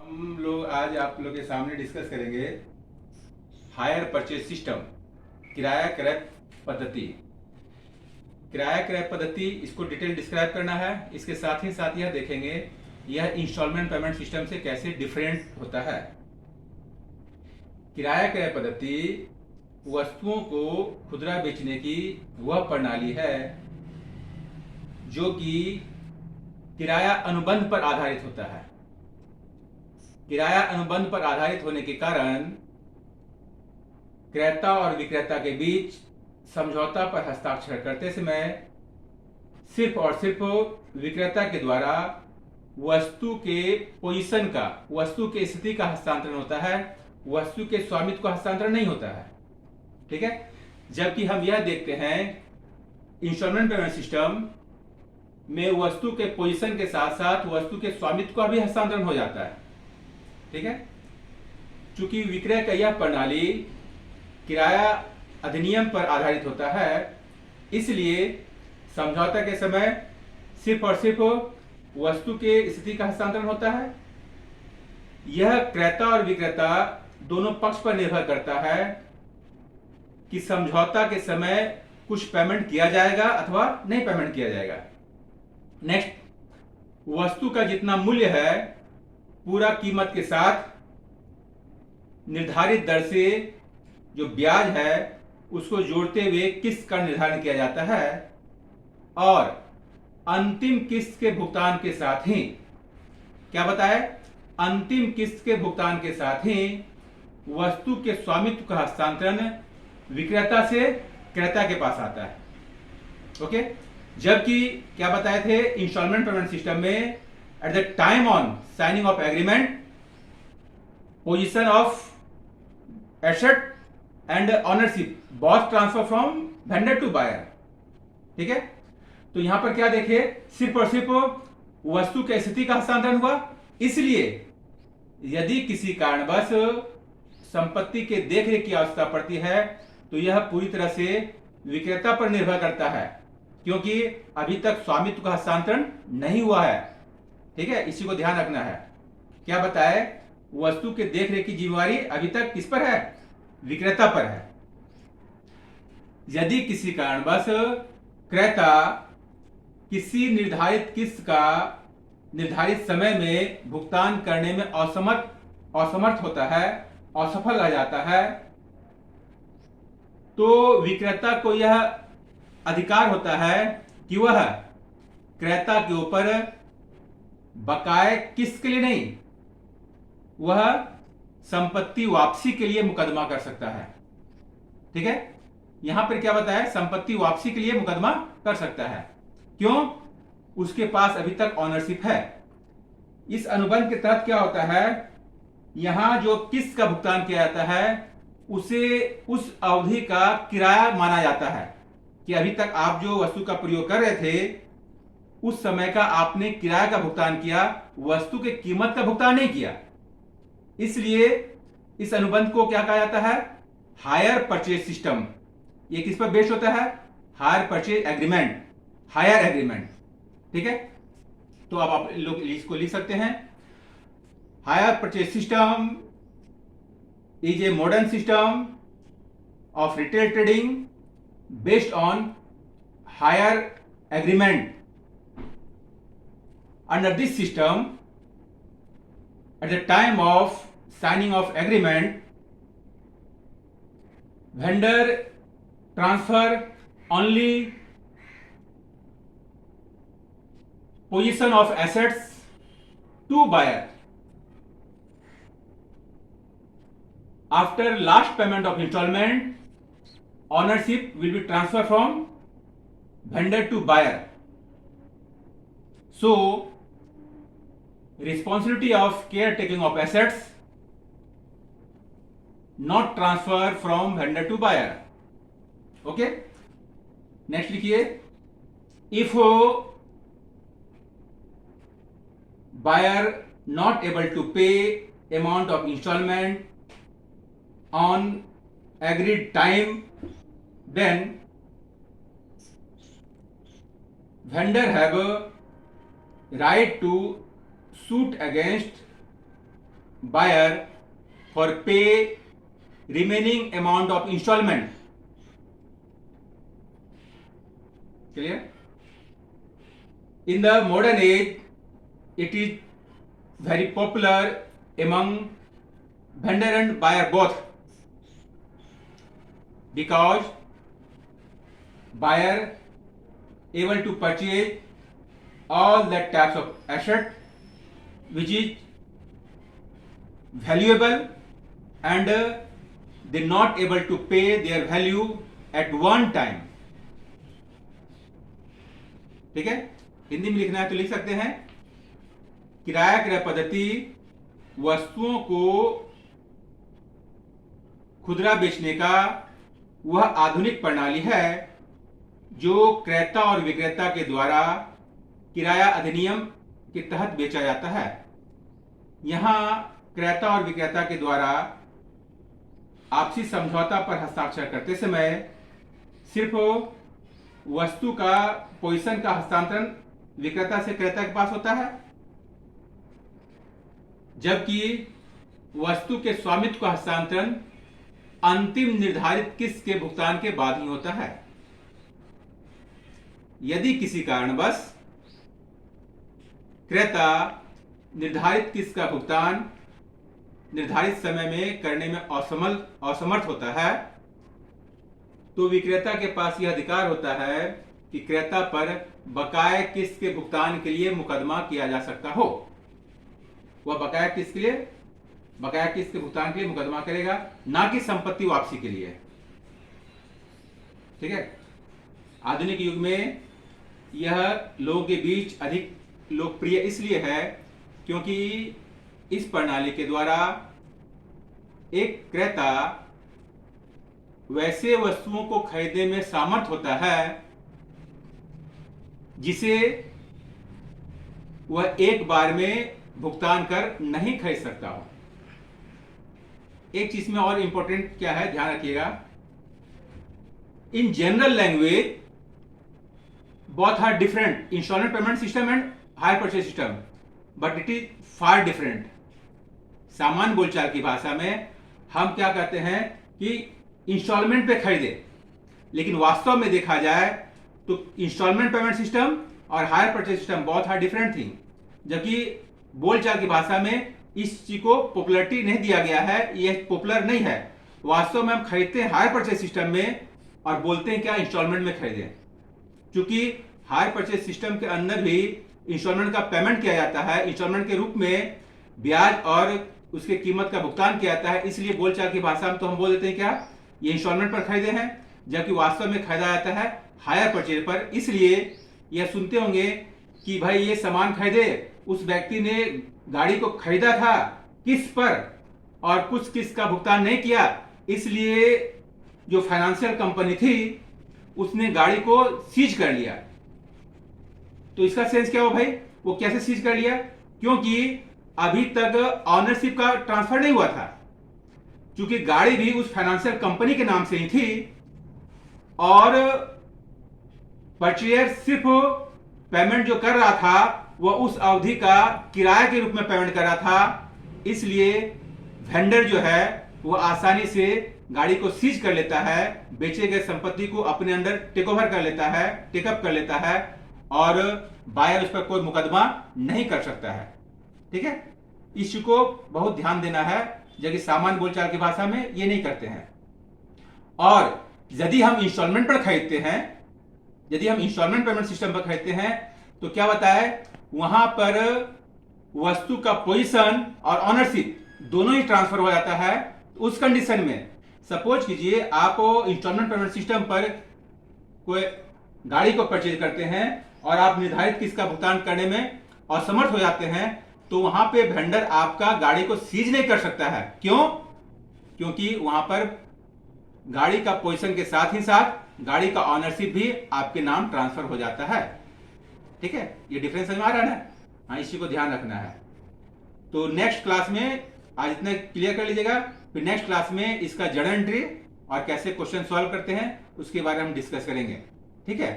हम लोग आज आप लोग के सामने डिस्कस करेंगे हायर परचेज सिस्टम, किराया क्रय पद्धति। किराया क्रय पद्धति, इसको डिटेल डिस्क्राइब करना है। इसके साथ ही साथ यह देखेंगे यह इंस्टॉलमेंट पेमेंट सिस्टम से कैसे डिफरेंट होता है। किराया क्रय पद्धति वस्तुओं को खुदरा बेचने की वह प्रणाली है जो कि किराया अनुबंध पर आधारित होता है। किराया अनुबंध पर आधारित होने के कारण क्रेता और विक्रेता के बीच समझौता पर हस्ताक्षर करते समय सिर्फ और सिर्फ विक्रेता के द्वारा वस्तु के पोजीशन का, वस्तु की स्थिति का हस्तांतरण होता है, वस्तु के स्वामित्व का हस्तांतरण नहीं होता है। ठीक है। जबकि हम यह देखते हैं इंस्टॉलमेंट पेमेंट सिस्टम में वस्तु के पोजीशन के साथ साथ वस्तु के स्वामित्व का भी हस्तांतरण हो जाता है। ठीक है। चूंकि विक्रय का यह प्रणाली किराया अधिनियम पर आधारित होता है, इसलिए समझौता के समय सिर्फ और सिर्फ वस्तु के स्थिति का हस्तांतरण होता है। यह क्रेता और विक्रेता दोनों पक्ष पर निर्भर करता है कि समझौता के समय कुछ पेमेंट किया जाएगा अथवा नहीं पेमेंट किया जाएगा। नेक्स्ट, वस्तु का जितना मूल्य है पूरा कीमत के साथ निर्धारित दर से जो ब्याज है उसको जोड़ते हुए किस्त का निर्धारण किया जाता है और अंतिम किस्त के भुगतान के साथ ही, क्या बताए, अंतिम किस्त के भुगतान के साथ ही वस्तु के स्वामित्व का हस्तांतरण विक्रेता से क्रेता के पास आता है। ओके। जबकि क्या बताए थे इंस्टॉलमेंट पेमेंट सिस्टम में at the time on signing of agreement position of asset and ownership both transfer from vendor to buyer. ठीक है। तो यहां पर क्या देखे, सिर्फ और सिर्फ वस्तु की स्थिति का हस्तांतरण हुआ। इसलिए यदि किसी कारणवश संपत्ति के देखरेख की आवश्यकता पड़ती है तो यह पूरी तरह से विक्रेता पर निर्भर करता है, क्योंकि अभी तक स्वामित्व का हस्तांतरण नहीं हुआ है। ठीक है, इसी को ध्यान रखना है। क्या बताए, वस्तु के देखरेख की जिम्मेवारी अभी तक किस पर है, विक्रेता पर है। यदि किसी कारणवश क्रेता किसी निर्धारित किस्त का निर्धारित समय में भुगतान करने में असमर्थ होता है, असफल रह जाता है, तो विक्रेता को यह अधिकार होता है कि वह क्रेता के ऊपर बकाये किस्त के लिए नहीं, वह संपत्ति वापसी के लिए मुकदमा कर सकता है। ठीक है। यहां पर क्या बताया, संपत्ति वापसी के लिए मुकदमा कर सकता है। क्यों? उसके पास अभी तक ऑनरशिप है। इस अनुबंध के तहत क्या होता है, यहां जो किस्त का भुगतान किया जाता है उसे उस अवधि का किराया माना जाता है कि अभी तक आप जो वस्तु का प्रयोग कर रहे थे उस समय का आपने किराया का भुगतान किया, वस्तु के कीमत का भुगतान नहीं किया। इसलिए इस अनुबंध को क्या कहा जाता है, हायर परचेज सिस्टम। ये किस पर बेस्ड होता है, hire purchase agreement, hire agreement. ठीक है। तो अब आप लोग इसको लिख सकते हैं, hire purchase system is a modern system of retail trading based on hire agreement. Under this system, at the time of signing of agreement, vendor transfer only position of assets to buyer. After last payment of installment, ownership will be transferred from vendor to buyer. So, responsibility of caretaking of assets not transfer from vendor to buyer. Okay. Next लिखिए, if buyer not able to pay amount of installment on agreed time, then vendor have a right to suit against buyer for pay remaining amount of installment. Clear? In the modern age, it is very popular among vendor and buyer both, because buyer able to purchase all that types of asset which is valuable, and they not able to pay their value at one time. ठीक है, हिंदी में लिखना है तो लिख सकते हैं, किराया क्रय पद्धति वस्तुओं को खुदरा बेचने का वह आधुनिक प्रणाली है जो क्रेता और विक्रेता के द्वारा किराया अधिनियम के तहत बेचा जाता है। यहां क्रेता और विक्रेता के द्वारा आपसी समझौता पर हस्ताक्षर करते समय सिर्फ वस्तु का पोजीशन का हस्तांतरण विक्रेता से क्रेता के पास होता है, जबकि वस्तु के स्वामित्व का हस्तांतरण अंतिम निर्धारित किस्त के भुगतान के बाद ही होता है। यदि किसी कारणवश क्रेता निर्धारित किस्त का भुगतान निर्धारित समय में करने में असमर्थ होता है, तो विक्रेता के पास यह अधिकार होता है कि क्रेता पर बकाया किस्त के भुगतान के लिए मुकदमा किया जा सकता हो। वह बकाया किस्त के भुगतान के लिए मुकदमा करेगा, ना कि संपत्ति वापसी के लिए। ठीक है, आधुनिक युग में यह लोगों के बीच अधिक लोकप्रिय इसलिए है क्योंकि इस प्रणाली के द्वारा एक क्रेता वैसे वस्तुओं को खरीदने में सामर्थ होता है जिसे वह एक बार में भुगतान कर नहीं खरीद सकता हो। एक चीज में और इंपॉर्टेंट क्या है, ध्यान रखिएगा, in general language both are different, installment payment system and hire purchase system, but it is far different. सामान्य बोलचाल की भाषा में हम क्या कहते हैं कि इंस्टॉलमेंट पे खरीदे, लेकिन वास्तव में देखा जाए तो इंस्टॉलमेंट पेमेंट सिस्टम और हायर परचेज सिस्टम बहुत आर डिफरेंट थिंग। जबकि बोलचाल की भाषा में इस चीज को पॉपुलरिटी नहीं दिया गया है, यह पॉपुलर नहीं है। वास्तव में हम खरीदते हैं हायर परचेज सिस्टम में और बोलते हैं क्या इंस्टॉलमेंट में खरीदें, क्योंकि हायर परचेज सिस्टम के अंदर भी इंस्टॉलमेंट का पेमेंट किया जाता है, इंस्टॉलमेंट के रूप में ब्याज और उसके कीमत का भुगतान किया जाता है। इसलिए बोलचाल की भाषा में तो हम बोल देते हैं क्या ये इंस्टॉलमेंट पर खरीदे हैं, जबकि वास्तव में खरीदा जाता है हायर परचेज पर। इसलिए यह सुनते होंगे कि भाई ये सामान खरीदे, उस व्यक्ति ने गाड़ी को खरीदा था किस्त पर और कुछ किस्त का भुगतान नहीं किया, इसलिए जो फाइनेंशियल कंपनी थी उसने गाड़ी को सीज कर लिया। तो इसका सेंस क्या हो भाई, वो कैसे सीज कर लिया, क्योंकि अभी तक ऑनरशिप का ट्रांसफर नहीं हुआ था, क्योंकि गाड़ी भी उस फाइनेंशियल कंपनी के नाम से ही थी और परचेयर सिर्फ पेमेंट जो कर रहा था वह उस अवधि का किराया के रूप में पेमेंट कर रहा था। इसलिए वेंडर जो है वह आसानी से गाड़ी को सीज कर लेता है, बेचे गए संपत्ति को अपने अंदर टेक ओवर कर लेता है, टेकअप कर लेता है और बायर उस पर कोई मुकदमा नहीं कर सकता है। ठीक है, इस चीज को बहुत ध्यान देना है, जबकि सामान्य बोलचाल की भाषा में ये नहीं करते हैं। और यदि हम इंस्टॉलमेंट पर खरीदते हैं, यदि हम इंस्टॉलमेंट पेमेंट सिस्टम पर खरीदते हैं तो क्या होता है, वहां पर वस्तु का पोजीशन और ऑनरशिप दोनों ही ट्रांसफर हो जाता है। उस कंडीशन में सपोज कीजिए आप इंस्टॉलमेंट पेमेंट सिस्टम पर कोई गाड़ी को परचेज करते हैं और आप निर्धारित किस्त का भुगतान करने में असमर्थ हो जाते हैं, तो वहां पे वेंडर आपका गाड़ी को सीज नहीं कर सकता है। क्यों? क्योंकि वहां पर गाड़ी का पोजीशन के साथ ही साथ गाड़ी का ऑनरशिप भी आपके नाम ट्रांसफर हो जाता है। ठीक है, ये डिफरेंस समझ में आ रहा है ना? हाँ, इसी को ध्यान रखना है। तो नेक्स्ट क्लास में आज इतना क्लियर कर लीजिएगा, फिर नेक्स्ट क्लास में इसका जर्नल एंट्री और कैसे क्वेश्चन सॉल्व करते हैं उसके बारे में हम डिस्कस करेंगे। ठीक है।